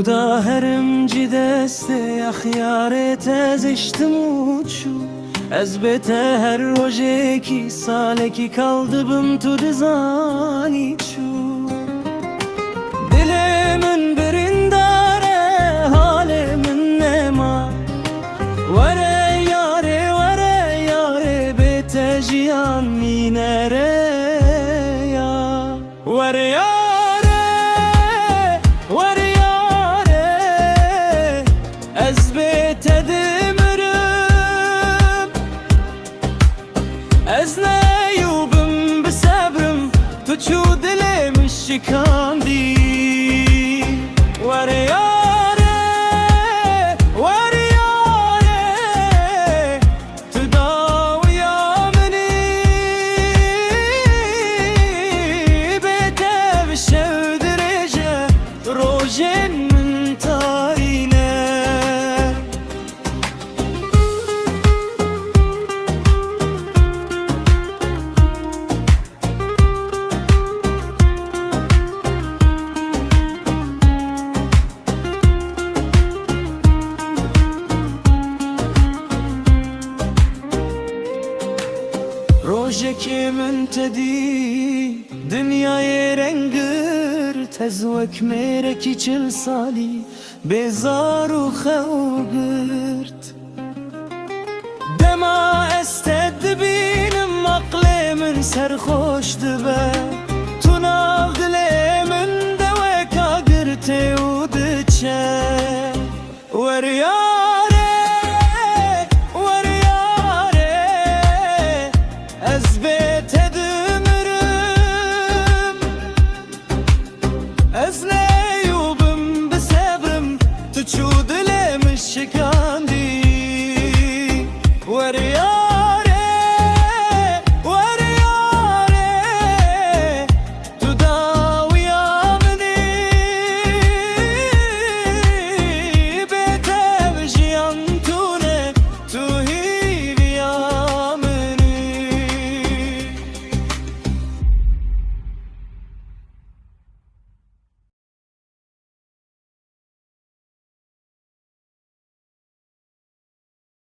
دا هرمجی دست اخیارت از اشتموچو از بته هر روزه کی ساله کی kaldım tu dizani çu dilimin birindare halimin nema vere yare bete jiyan minere ya vere yare ez bete Ez neyubim bisabrım Tuçu dilim şikandi Var yare Tudaviya meni Bete bişevdirece Rojen min tarine Rojeki müntedi Dünyayı rengir Tezvek mereki çil sali Bezaru xevgirt Dema ested binim Aklimin serhoş dibe